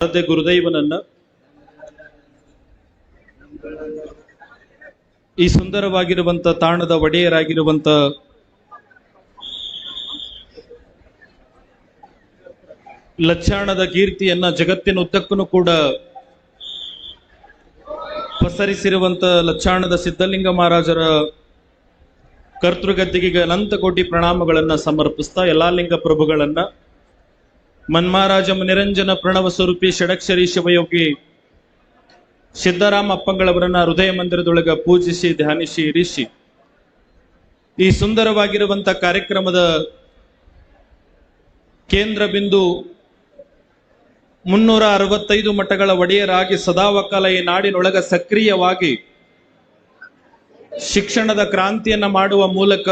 ಶ್ರದ್ಧೆ ಗುರುದೈವನನ್ನ ಈ ಸುಂದರವಾಗಿರುವಂತ ತಾಣದ ಒಡೆಯರಾಗಿರುವಂತ ಲಚ್ಚಾಣದ ಕೀರ್ತಿಯನ್ನ ಜಗತ್ತಿನುದ್ದಕ್ಕೂ ಕೂಡ ಪಸರಿಸಿರುವಂತ ಲಚ್ಚಾಣದ ಸಿದ್ಧಲಿಂಗ ಮಹಾರಾಜರ ಕರ್ತೃಗದ್ದಿಗೆ ಅನಂತ ಕೋಟಿ ಪ್ರಣಾಮಗಳನ್ನ ಸಮರ್ಪಿಸ್ತಾ ಎಲ್ಲಾ ಲಿಂಗ ಪ್ರಭುಗಳನ್ನ ಮನ್ಮಹಾರಾಜ ನಿರಂಜನ ಪ್ರಣವ ಸ್ವರೂಪಿ ಷಡಕ್ಷರಿ ಶಿವಯೋಗಿ ಸಿದ್ದರಾಮ ಅಪ್ಪಂಗಳವರನ್ನ ಹೃದಯ ಮಂದಿರದೊಳಗ ಪೂಜಿಸಿ ಧ್ಯಾನಿಸಿ ಇರಿಸಿ ಈ ಸುಂದರವಾಗಿರುವಂತ ಕಾರ್ಯಕ್ರಮದ ಕೇಂದ್ರ ಬಿಂದು 365 ಮಠಗಳ ಒಡೆಯರಾಗಿ ಸದಾವಕಾಲ ಈ ನಾಡಿನೊಳಗ ಸಕ್ರಿಯವಾಗಿ ಶಿಕ್ಷಣದ ಕ್ರಾಂತಿಯನ್ನ ಮಾಡುವ ಮೂಲಕ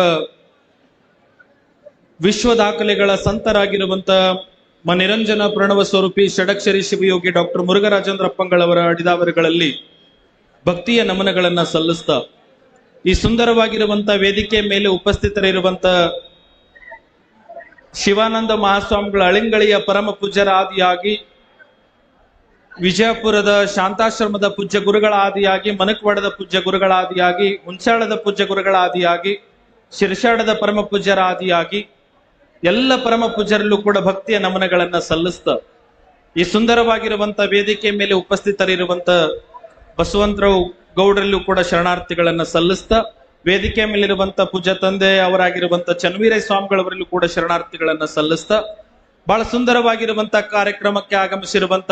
ವಿಶ್ವ ದಾಖಲೆಗಳ ಸಂತರಾಗಿರುವಂತ ನಿರಂಜನ ಪ್ರಣವ ಸ್ವರೂಪಿ ಷಡಕ್ಷರಿ ಶಿವಯೋಗಿ ಡಾಕ್ಟರ್ ಮುರುಘರಾಜೇಂದ್ರ ಅಪ್ಪಂಗಳವರ ಅಡಿದಾವರುಗಳಲ್ಲಿ ಭಕ್ತಿಯ ನಮನಗಳನ್ನ ಸಲ್ಲಿಸ್ತಾ ಈ ಸುಂದರವಾಗಿರುವಂತ ವೇದಿಕೆ ಮೇಲೆ ಉಪಸ್ಥಿತರಿರುವಂತ ಶಿವಾನಂದ ಮಹಾಸ್ವಾಮಿಗಳ ಅಳಿಂಗಳಿಯ ಪರಮ ಪೂಜ್ಯರ ಆದಿಯಾಗಿ ವಿಜಯಪುರದ ಶಾಂತಾಶ್ರಮದ ಪೂಜ್ಯ ಗುರುಗಳ ಆದಿಯಾಗಿ ಮನಕವಾಡದ ಪೂಜ್ಯ ಗುರುಗಳ ಆದಿಯಾಗಿ ಹುಂಚಾಳದ ಪೂಜ್ಯ ಗುರುಗಳ ಆದಿಯಾಗಿ ಶಿರ್ಷಾಡದ ಪರಮ ಪೂಜ್ಯರ ಆದಿಯಾಗಿ ಎಲ್ಲ ಪರಮ ಪೂಜ್ಯರಲ್ಲೂ ಕೂಡ ಭಕ್ತಿಯ ನಮನಗಳನ್ನ ಸಲ್ಲಿಸ್ತಾ ಈ ಸುಂದರವಾಗಿರುವಂತ ವೇದಿಕೆ ಮೇಲೆ ಉಪಸ್ಥಿತರಿರುವಂತ ಬಸವಂತರಾವ್ ಗೌಡರಲ್ಲೂ ಕೂಡ ಶರಣಾರ್ಥಿಗಳನ್ನ ಸಲ್ಲಿಸ್ತಾ ವೇದಿಕೆ ಮೇಲಿರುವಂತ ಪೂಜ್ಯ ತಂದೆ ಅವರಾಗಿರುವಂತ ಚನ್ನವೀರಯ್ಯ ಸ್ವಾಮಿಗಳವರಲ್ಲೂ ಕೂಡ ಶರಣಾರ್ಥಿಗಳನ್ನ ಸಲ್ಲಿಸ್ತಾ ಬಹಳ ಸುಂದರವಾಗಿರುವಂತ ಕಾರ್ಯಕ್ರಮಕ್ಕೆ ಆಗಮಿಸಿರುವಂತ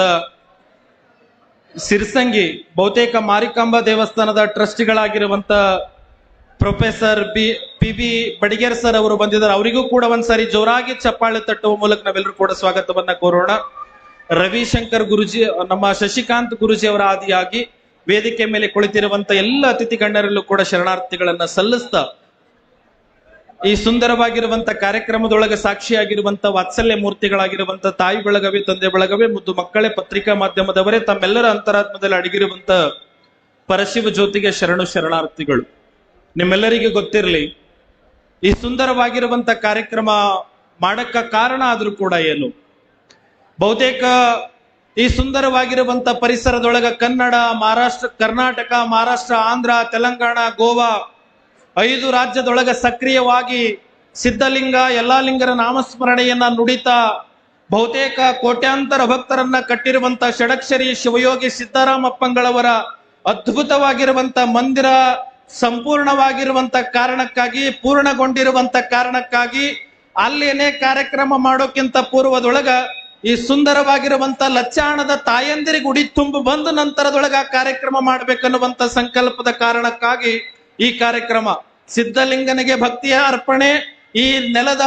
ಸಿರ್ಸಂಗಿ ಬಹುತೇಕ ಮಾರಿಕಾಂಬಾ ದೇವಸ್ಥಾನದ ಟ್ರಸ್ಟಿಗಳಾಗಿರುವಂತ ಪ್ರೊಫೆಸರ್ ಪಿ.ಬಿ. ಬಡಿಗೇರ್ ಸರ್ ಅವರು ಬಂದಿದ್ದಾರೆ. ಅವರಿಗೂ ಕೂಡ ಒಂದ್ಸಾರಿ ಜೋರಾಗಿ ಚಪ್ಪಾಳೆ ತಟ್ಟುವ ಮೂಲಕ ನಾವೆಲ್ಲರೂ ಕೂಡ ಸ್ವಾಗತವನ್ನ ಕೋರೋಣ. ರವಿಶಂಕರ್ ಗುರುಜಿ, ನಮ್ಮ ಶಶಿಕಾಂತ್ ಗುರುಜಿ ಅವರ ಆದಿಯಾಗಿ ವೇದಿಕೆ ಮೇಲೆ ಕುಳಿತಿರುವಂತ ಎಲ್ಲ ಅತಿಥಿ ಗಣ್ಯರಲ್ಲೂ ಕೂಡ ಶರಣಾರ್ಥಿಗಳನ್ನ ಸಲ್ಲಿಸ್ತಾ ಈ ಸುಂದರವಾಗಿರುವಂತ ಕಾರ್ಯಕ್ರಮದೊಳಗೆ ಸಾಕ್ಷಿಯಾಗಿರುವಂತ ವಾತ್ಸಲ್ಯ ಮೂರ್ತಿಗಳಾಗಿರುವಂತ ತಾಯಿ ಬಳಗವೇ, ತಂದೆ ಬಳಗವೇ, ಮುದ್ದು ಮಕ್ಕಳೇ, ಪತ್ರಿಕಾ ಮಾಧ್ಯಮದವರೇ, ತಮ್ಮೆಲ್ಲರ ಅಂತರಾತ್ಮದಲ್ಲಿ ಅಡಗಿರುವಂತ ಪರಶಿವ ಜ್ಯೋತಿಗೆ ಶರಣಾರ್ಥಿಗಳು. ನಿಮ್ಮೆಲ್ಲರಿಗೂ ಗೊತ್ತಿರಲಿ, ಈ ಸುಂದರವಾಗಿರುವಂತ ಕಾರ್ಯಕ್ರಮ ಮಾಡಕ್ಕ ಕಾರಣ ಆದ್ರೂ ಕೂಡ ಏನು, ಬಹುತೇಕ ಈ ಸುಂದರವಾಗಿರುವಂತ ಪರಿಸರದೊಳಗ ಕರ್ನಾಟಕ, ಮಹಾರಾಷ್ಟ್ರ, ಆಂಧ್ರ, ತೆಲಂಗಾಣ, ಗೋವಾ 5 ರಾಜ್ಯದೊಳಗ ಸಕ್ರಿಯವಾಗಿ ಸಿದ್ಧಲಿಂಗ ಎಲ್ಲಾ ಲಿಂಗರ ನಾಮಸ್ಮರಣೆಯನ್ನ ನುಡಿತಾ ಬಹುತೇಕ ಕೋಟ್ಯಾಂತರ ಭಕ್ತರನ್ನ ಕಟ್ಟಿರುವಂತ ಷಡಕ್ಷರಿ ಶಿವಯೋಗಿ ಸಿದ್ದರಾಮಪ್ಪಂಗಳವರ ಅದ್ಭುತವಾಗಿರುವಂತ ಮಂದಿರ ಸಂಪೂರ್ಣವಾಗಿರುವಂತ ಕಾರಣಕ್ಕಾಗಿ, ಪೂರ್ಣಗೊಂಡಿರುವಂತ ಕಾರಣಕ್ಕಾಗಿ ಅಲ್ಲೇನೇ ಕಾರ್ಯಕ್ರಮ ಮಾಡೋಕ್ಕಿಂತ ಪೂರ್ವದೊಳಗ ಈ ಸುಂದರವಾಗಿರುವಂತ ಲಚ್ಚಾಣದ ತಾಯಂದಿರಿಗೆ ಉಡಿ ತುಂಬು ಬಂದ ನಂತರದೊಳಗ ಕಾರ್ಯಕ್ರಮ ಮಾಡ್ಬೇಕನ್ನುವಂತ ಸಂಕಲ್ಪದ ಕಾರಣಕ್ಕಾಗಿ ಈ ಕಾರ್ಯಕ್ರಮ ಸಿದ್ಧಲಿಂಗನಿಗೆ ಭಕ್ತಿಯ ಅರ್ಪಣೆ, ಈ ನೆಲದ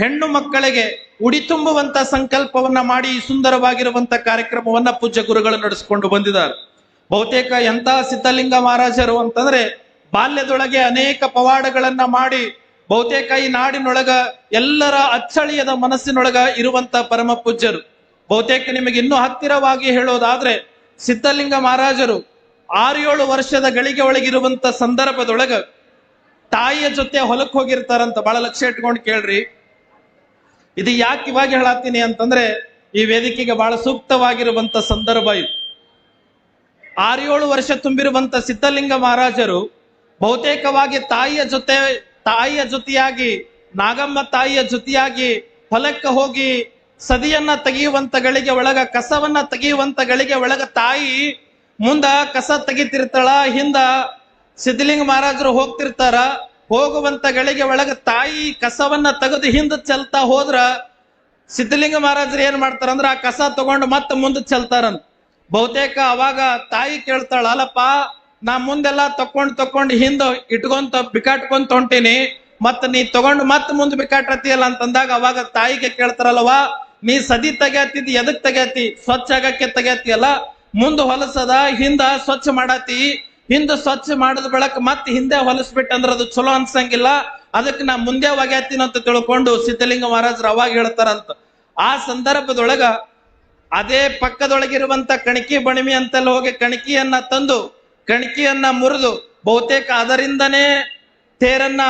ಹೆಣ್ಣು ಮಕ್ಕಳಿಗೆ ಉಡಿ ತುಂಬುವಂತ ಸಂಕಲ್ಪವನ್ನ ಮಾಡಿ ಈ ಸುಂದರವಾಗಿರುವಂತ ಕಾರ್ಯಕ್ರಮವನ್ನ ಪೂಜ್ಯ ಗುರುಗಳು ನಡೆಸಿಕೊಂಡು ಬಂದಿದ್ದಾರೆ. ಬಹುತೇಕ ಎಂತ ಸಿದ್ಧಲಿಂಗ ಮಹಾರಾಜರು ಅಂತಂದ್ರೆ ಬಾಲ್ಯದೊಳಗೆ ಅನೇಕ ಪವಾಡಗಳನ್ನ ಮಾಡಿ ಬಹುತೇಕ ಈ ನಾಡಿನೊಳಗ ಎಲ್ಲರ ಅಚ್ಚಳಿಯದ ಮನಸ್ಸಿನೊಳಗ ಇರುವಂತ ಪರಮ ಪೂಜ್ಯರು. ಬಹುತೇಕ ನಿಮಗೆ ಇನ್ನೂ ಹತ್ತಿರವಾಗಿ ಹೇಳೋದಾದ್ರೆ ಸಿದ್ಧಲಿಂಗ ಮಹಾರಾಜರು 6-7 ವರ್ಷದ ಗಳಿಗೆ ಒಳಗಿರುವಂತ ಸಂದರ್ಭದೊಳಗ ತಾಯಿಯ ಜೊತೆ ಹೊಲಕ್ ಹೋಗಿರ್ತಾರಂತ. ಬಹಳ ಲಕ್ಷ್ಯ ಇಟ್ಕೊಂಡು ಕೇಳ್ರಿ. ಇದು ಯಾಕೆ ಇವಾಗ ಹೇಳತ್ತೀನಿ ಅಂತಂದ್ರೆ ಈ ವೇದಿಕೆಗೆ ಬಹಳ ಸೂಕ್ತವಾಗಿರುವಂತ ಸಂದರ್ಭ ಇದು. 6-7 ವರ್ಷ ತುಂಬಿರುವಂತ ಸಿದ್ಧಲಿಂಗ ಮಹಾರಾಜರು ಬಹುತೇಕವಾಗಿ ತಾಯಿಯ ಜೊತೆಯಾಗಿ ನಾಗಮ್ಮ ತಾಯಿಯ ಜೊತೆಯಾಗಿ ಹೊಲಕ್ಕೆ ಹೋಗಿ ಸದಿಯನ್ನ ತೆಗೆಯುವಂತ ಗಳಿಗೆ ಒಳಗ, ಕಸವನ್ನ ತೆಗೆಯುವಂತ ಗಳಿಗೆ ಒಳಗ ತಾಯಿ ಮುಂದ ಕಸ ತೆಗಿತಿರ್ತಾಳ, ಹಿಂದ ಸಿದ್ಧಲಿಂಗ ಮಹಾರಾಜರು ಹೋಗ್ತಿರ್ತಾರ. ಹೋಗುವಂತ ಗಳಿಗೆ ಒಳಗ ತಾಯಿ ಕಸವನ್ನ ತೆಗೆದು ಹಿಂದ ಚೆಲ್ತಾ ಹೋದ್ರ ಸಿದ್ಧಲಿಂಗ ಮಹಾರಾಜರು ಏನ್ ಮಾಡ್ತಾರಂದ್ರ ಆ ಕಸ ತಗೊಂಡು ಮತ್ತೆ ಮುಂದೆ ಚೆಲ್ತಾರಂತ. ಬಹುತೇಕ ಅವಾಗ ತಾಯಿ ಕೇಳ್ತಾಳ, ಅಲ್ಲಪ್ಪ ನಾ ಮುಂದೆಲ್ಲ ತಕೊಂಡ್ ಹಿಂದ ಇಟ್ಕೊಂತ ಬಿಕಾಟ್ಕೊಂತ ಹೊಂಟೀನಿ, ಮತ್ತ ನೀ ತಗೊಂಡು ಮತ್ ಮುಂದ್ ಬಿಕಾಟತಿಯಲ್ಲ ಅಂತಂದಾಗ ಅವಾಗ ತಾಯಿಗೆ ಕೇಳ್ತಾರಲ್ವಾ, ನೀ ಸದಿ ತೆಗ್ಯಾತಿದ್ ಎದಕ್ ತೆಗ್ಯಾತಿ? ಸ್ವಚ್ಛ ಆಗಕ್ಕೆ ತೆಗ್ಯಾತಿಯಲ್ಲ, ಮುಂದ್ ಹೊಲಸದ, ಹಿಂದ ಸ್ವಚ್ಛ ಮಾಡತಿ, ಹಿಂದ ಸ್ವಚ್ಛ ಮಾಡಿದ ಬಳಕ ಮತ್ ಹಿಂದೆ ಹೊಲಸ್ಬಿಟ್ಟಂದ್ರ ಅದು ಚಲೋ ಅನ್ಸಂಗಿಲ್ಲ, ಅದಕ್ಕೆ ನಾ ಮುಂದೆ ಒಗ್ಯಾತೀನಿ ಅಂತ ತಿಳ್ಕೊಂಡು ಸಿದ್ಧಲಿಂಗ ಮಹಾರಾಜರು ಅವಾಗ ಹೇಳ್ತಾರಂತ. ಆ ಸಂದರ್ಭದೊಳಗ ಅದೇ ಪಕ್ಕದೊಳಗಿರುವಂತ ಕಣಕಿ ಬಣಿಮಿ ಅಂತೆಲ್ಲ ಹೋಗಿ ಕಣಕಿಯನ್ನ ತಂದು ಕಣಕಿಯನ್ನ ಮುರಿದು ಬಹುತೇಕ ಅದರಿಂದನೇ ತೇರನ್ನ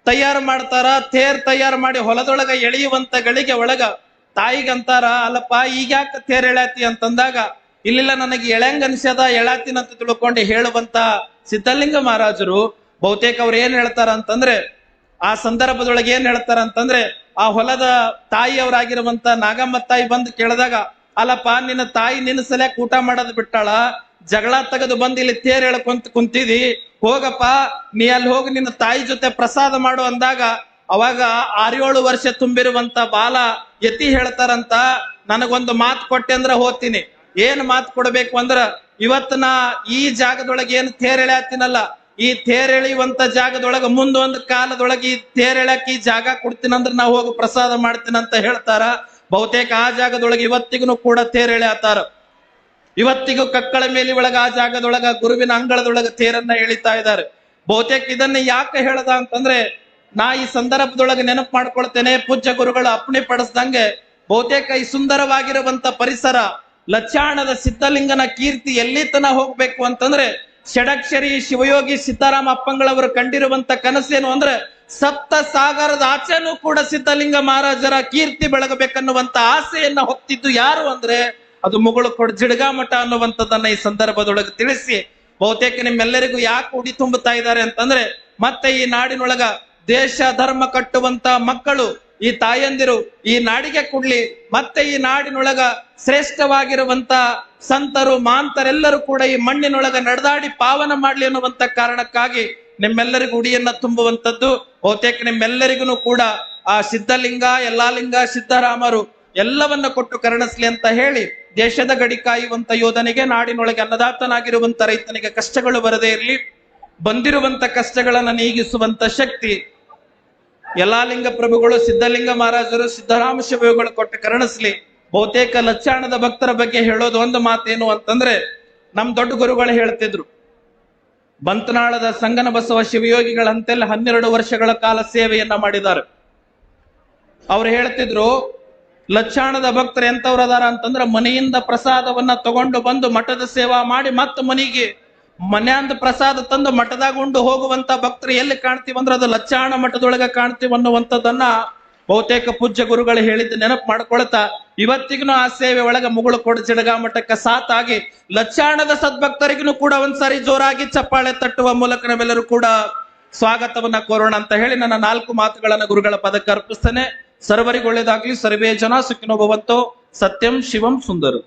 ತಯಾರು ಮಾಡ್ತಾರ. ತೇರ್ ತಯಾರು ಮಾಡಿ ಹೊಲದೊಳಗ ಎಳೆಯುವಂತ ಗಳಿಗೆ ಒಳಗ ತಾಯಿಗಂತಾರ, ಅಲ್ಲಪ್ಪ ಈಗ ಯಾಕೆ ತೇರ್ ಎಳ್ಯಾತಿ ಅಂತಂದಾಗ, ಇಲ್ಲಿಲ್ಲ ನನಗೆ ಎಳೆಂಗ್ ಅನ್ಸ್ಯದ ಎಳಾತಿನ ಅಂತ ತಿಳ್ಕೊಂಡು ಹೇಳುವಂತ ಸಿದ್ಧಲಿಂಗ ಮಹಾರಾಜರು ಬಹುತೇಕ ಅವ್ರು ಏನ್ ಹೇಳ್ತಾರ ಅಂತಂದ್ರೆ, ಆ ಸಂದರ್ಭದೊಳಗೆ ಏನ್ ಹೇಳ್ತಾರ ಅಂತಂದ್ರೆ, ಆ ಹೊಲದ ತಾಯಿಯವರಾಗಿರುವಂತ ನಾಗಮ್ಮ ತಾಯಿ ಬಂದು ಕೇಳಿದಾಗ, ಅಲ್ಲಪ್ಪ ನಿನ್ನ ತಾಯಿ ನಿನ್ನ ಸಲಕ್ ಊಟ ಮಾಡೋದ್ ಬಿಟ್ಟಾಳ, ಜಗಳ ತೆಗೆದು ಬಂದು ಇಲ್ಲಿ ತೇರ್ ಎಳ್ಕೊಂತ ಕುಂತಿದಿ, ಹೋಗಪ್ಪ ನೀ ಅಲ್ಲಿ ಹೋಗಿ ನಿನ್ನ ತಾಯಿ ಜೊತೆ ಪ್ರಸಾದ ಮಾಡು ಅಂದಾಗ, ಅವಾಗ 6-7 ವರ್ಷ ತುಂಬಿರುವಂತ ಬಾಲ ಯತಿ ಹೇಳ್ತಾರಂತ, ನನಗೊಂದು ಮಾತು ಕೊಟ್ಟೆ ಅಂದ್ರ ಹೋಗ್ತೀನಿ. ಏನ್ ಮಾತು ಕೊಡ್ಬೇಕು ಅಂದ್ರ, ಇವತ್ತು ನಾ ಈ ಜಾಗದೊಳಗೆ ಏನ್ ತೇರ್ ಎಳ್ಯಾತೀನಲ್ಲ, ಈ ತೇರ್ ಎಳೆಯುವಂತ ಜಾಗದೊಳಗ ಮುಂದೊಂದು ಕಾಲದೊಳಗೆ ಈ ತೇರ್ ಎಳ್ಯಾಕ ಈ ಜಾಗ ಕೊಡ್ತೀನಂದ್ರ ನಾ ಹೋಗಿ ಪ್ರಸಾದ ಮಾಡ್ತೀನಂತ ಹೇಳ್ತಾರ. ಬಹುತೇಕ ಆ ಜಾಗದೊಳಗೆ ಇವತ್ತಿಗೂ ಕೂಡ ತೇರ್ ಎಳೆಯತಾರ. ಇವತ್ತಿಗೂ ಕಕ್ಕಳ ಮೇಲೆ ಒಳಗ ಆ ಜಾಗದೊಳಗ ಗುರುವಿನ ಅಂಗಳದೊಳಗ ತೇರನ್ನ ಎಳಿತಾ ಇದ್ದಾರೆ. ಬಹುತೇಕ ಇದನ್ನ ಯಾಕೆ ಹೇಳದ ಅಂತಂದ್ರೆ, ನಾ ಈ ಸಂದರ್ಭದೊಳಗೆ ನೆನಪು ಮಾಡ್ಕೊಳ್ತೇನೆ, ಪೂಜ್ಯ ಗುರುಗಳು ಅಪ್ಪಣೆ ಪಡಿಸ್ದಂಗೆ ಬಹುತೇಕ ಈ ಸುಂದರವಾಗಿರುವಂತ ಪರಿಸರ, ಲಚ್ಚಾಣದ ಸಿದ್ಧಲಿಂಗನ ಕೀರ್ತಿ ಎಲ್ಲಿ ತನ ಹೋಗ್ಬೇಕು ಅಂತಂದ್ರೆ, ಷಡಕ್ಷರಿ ಶಿವಯೋಗಿ ಸಿದ್ದಾರಾಮ ಅಪ್ಪಂಗಳವರು ಕಂಡಿರುವಂತ ಕನಸೇನು ಅಂದ್ರೆ, ಸಪ್ತ ಸಾಗರದ ಆಚೆನೂ ಕೂಡ ಸಿದ್ಧಲಿಂಗ ಮಹಾರಾಜರ ಕೀರ್ತಿ ಬೆಳಗಬೇಕನ್ನುವಂತ ಆಸೆಯನ್ನ ಹೊತ್ತಿದ್ದು ಯಾರು ಅಂದ್ರೆ, ಅದು ಮುಗುಳುಕೋಡ್ ಜಿಡ್ಗಾ ಮಠ ಅನ್ನುವಂಥದ್ದನ್ನ ಈ ಸಂದರ್ಭದೊಳಗೆ ತಿಳಿಸಿ, ಬಹುತೇಕ ನಿಮ್ಮೆಲ್ಲರಿಗೂ ಯಾಕೆ ಉಡಿ ತುಂಬುತ್ತಾ ಇದ್ದಾರೆ ಅಂತಂದ್ರೆ, ಮತ್ತೆ ಈ ನಾಡಿನೊಳಗ ದೇಶ ಧರ್ಮ ಕಟ್ಟುವಂತ ಮಕ್ಕಳು, ಈ ತಾಯಂದಿರು ಈ ನಾಡಿಗೆ ಕೊಡ್ಲಿ, ಮತ್ತೆ ಈ ನಾಡಿನೊಳಗ ಶ್ರೇಷ್ಠವಾಗಿರುವಂತ ಸಂತರು ಮಾಂತರೆಲ್ಲರೂ ಕೂಡ ಈ ಮಣ್ಣಿನೊಳಗ ನಡೆದಾಡಿ ಪಾವನ ಮಾಡ್ಲಿ ಅನ್ನುವಂತ ಕಾರಣಕ್ಕಾಗಿ ನಿಮ್ಮೆಲ್ಲರಿಗೂ ಉಡಿಯನ್ನ ತುಂಬುವಂತದ್ದು. ಬಹುತೇಕ ನಿಮ್ಮೆಲ್ಲರಿಗೂ ಕೂಡ ಆ ಸಿದ್ಧಲಿಂಗ, ಯಲ್ಲಾಲಿಂಗ, ಸಿದ್ದರಾಮರು ಎಲ್ಲವನ್ನ ಕೊಟ್ಟು ಕರುಣಿಸ್ಲಿ ಅಂತ ಹೇಳಿ, ದೇಶದ ಗಡಿ ಕಾಯುವಂತ ಯೋಧನಿಗೆ, ನಾಡಿನೊಳಗೆ ಅನ್ನದಾತನಾಗಿರುವಂತ ರೈತನಿಗೆ ಕಷ್ಟಗಳು ಬರದೇ ಇರಲಿ, ಬಂದಿರುವಂತ ಕಷ್ಟಗಳನ್ನ ನೀಗಿಸುವಂತ ಶಕ್ತಿ ಯಲ್ಲಾಲಿಂಗ ಪ್ರಭುಗಳು, ಸಿದ್ಧಲಿಂಗ ಮಹಾರಾಜರು, ಸಿದ್ದರಾಮ ಶಿವಯೋಗಿಗಳು ಕೊಟ್ಟು ಕರುಣಿಸ್ಲಿ. ಬಹುತೇಕ ಲಚ್ಚಾಣದ ಭಕ್ತರ ಬಗ್ಗೆ ಹೇಳೋದು ಒಂದು ಮಾತೇನು ಅಂತಂದ್ರೆ, ನಮ್ ದೊಡ್ಡ ಗುರುಗಳು ಹೇಳ್ತಿದ್ರು, ಬಂತನಾಳದ ಸಂಗನ ಬಸವ ಶಿವಯೋಗಿಗಳಂತೆಲ್ಲ 12 ವರ್ಷಗಳ ಕಾಲ ಸೇವೆಯನ್ನ ಮಾಡಿದ್ದಾರೆ. ಅವ್ರು ಹೇಳ್ತಿದ್ರು, ಲಚ್ಚಾಣದ ಭಕ್ತರು ಎಂತವ್ರು ಅದಾರ ಅಂತಂದ್ರೆ, ಮನೆಯಿಂದ ಪ್ರಸಾದವನ್ನ ತಗೊಂಡು ಬಂದು ಮಠದ ಸೇವಾ ಮಾಡಿ ಮತ್ತೆ ಮನೆಯಿಂದ ಪ್ರಸಾದ ತಂದು ಮಠದಾಗುಂಡು ಹೋಗುವಂತ ಭಕ್ತರು ಎಲ್ಲಿ ಕಾಣ್ತೀವಿ ಅಂದ್ರೆ, ಅದು ಲಚ್ಚಾಣ ಮಠದೊಳಗ ಕಾಣ್ತೀವಿ ಅನ್ನುವಂಥದ್ದನ್ನ ಬಹುತೇಕ ಪೂಜ್ಯ ಗುರುಗಳು ಹೇಳಿದ್ದು ನೆನಪು ಮಾಡ್ಕೊಳ್ತಾ, ಇವತ್ತಿಗೂ ಆ ಸೇವೆ ಒಳಗ ಮುಗುಳುಕೋಡು ಜಿಡ್ಗಾ ಮಠಕ್ಕೆ ಸಾತಾಗಿ ಲಚ್ಚಾಣದ ಸದ್ಭಕ್ತರಿಗೂ ಕೂಡ ಒಂದ್ಸಾರಿ ಜೋರಾಗಿ ಚಪ್ಪಾಳೆ ತಟ್ಟುವ ಮೂಲಕ ನಾವೆಲ್ಲರೂ ಕೂಡ ಸ್ವಾಗತವನ್ನ ಕೋರೋಣ ಅಂತ ಹೇಳಿ ನನ್ನ 4 ಮಾತುಗಳನ್ನ ಗುರುಗಳ ಪದಕ್ಕೆ ಅರ್ಪಿಸ್ತೇನೆ. ಸರ್ವರಿಗೂ ಒಳ್ಳೇದಾಗ್ಲಿ. ಸರ್ವೇ ಜನ ಸುಖಿನೋ ಭವಂತೋ. ಸತ್ಯಂ ಶಿವಂ ಸುಂದರಂ.